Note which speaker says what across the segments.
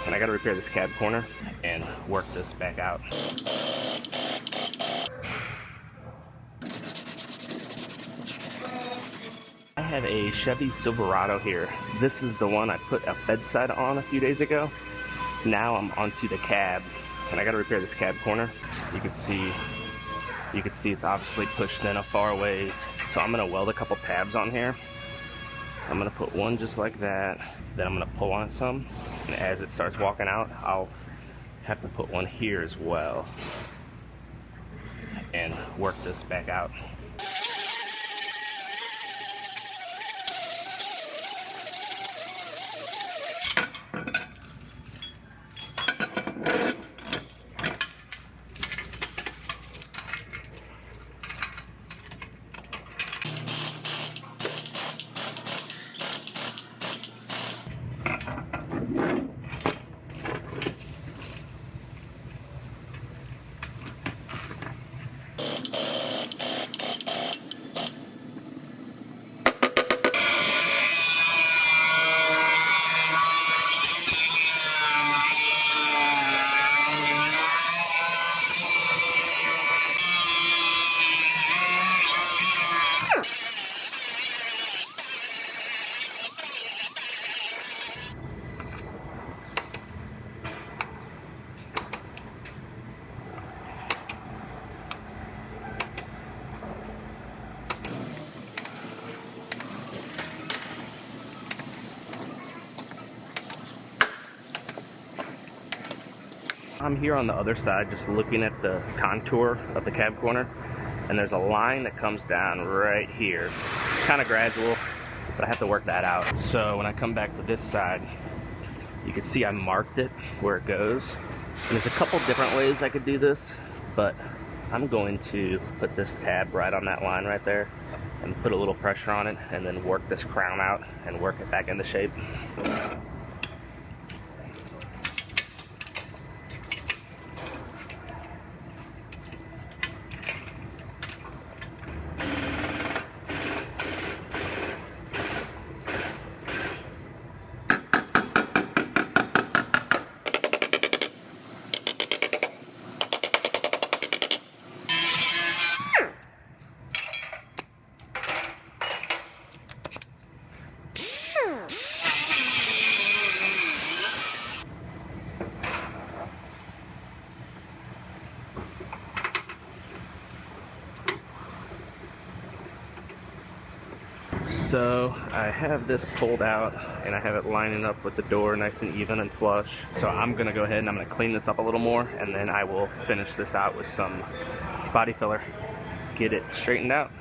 Speaker 1: and I gotta repair this cab corner and work this back out. I have a Chevy Silverado here. This is the one I put a bedside on a few days ago. Now I'm onto the cab, and I gotta repair this cab corner. You can see it's obviously pushed in a far ways, so I'm gonna weld a couple tabs on here. I'm gonna put one just like that, then I'm gonna pull on some, and as it starts walking out, I'll have to put one here as well and work this back out. I'm here on the other side just looking at the contour of the cab corner, and there's a line that comes down right here. It's kind of gradual, but I have to work that out. So when I come back to this side, you can see I marked it where it goes. And there's a couple different ways I could do this, but I'm going to put this tab right on that line right there and put a little pressure on it and then work this crown out and work it back into shape. So I have this pulled out and I have it lining up with the door nice and even and flush. So I'm gonna go ahead and I'm gonna clean this up a little more, and then I will finish this out with some body filler, get it straightened out.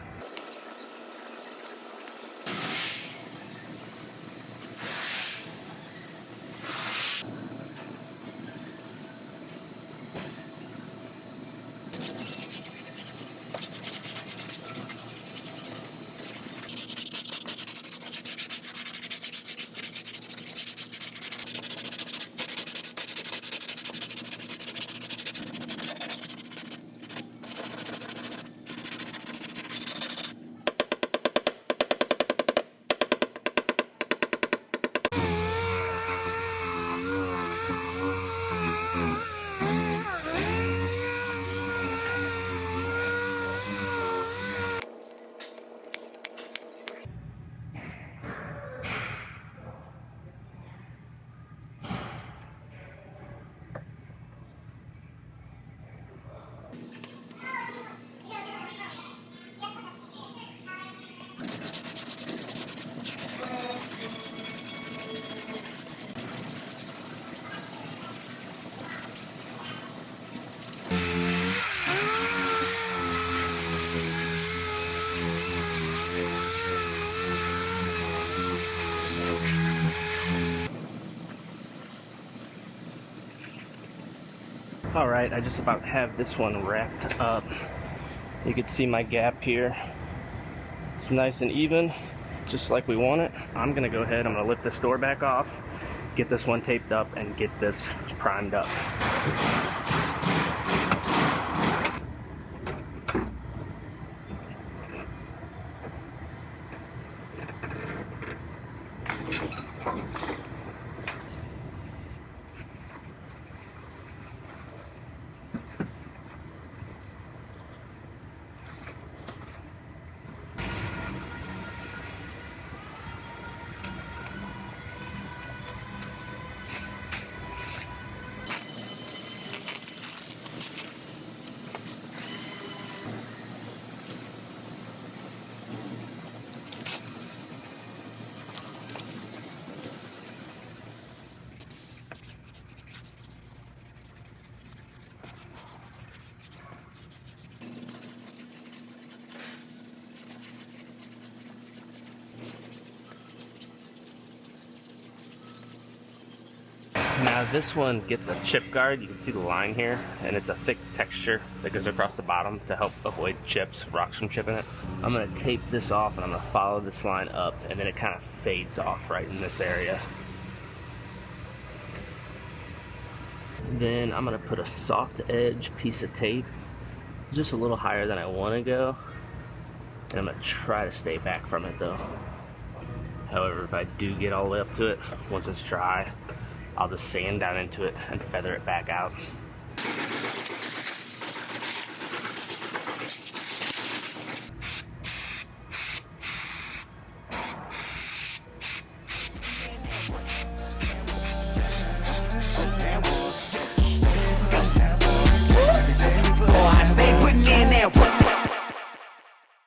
Speaker 1: Alright, I just about have this one wrapped up. You can see my gap here. It's nice and even, just like we want it. I'm gonna go ahead, I'm gonna lift this door back off, get this one taped up, and get this primed up. Now this one gets a chip guard. You can see the line here, and it's a thick texture that goes across the bottom to help avoid chips, rocks from chipping it. I'm gonna tape this off and I'm gonna follow this line up, and then it kind of fades off right in this area. Then I'm gonna put a soft edge piece of tape just a little higher than I want to go, and I'm gonna try to stay back from it though. However, if I do get all the way up to it, once it's dry, I'll just sand down into it and feather it back out.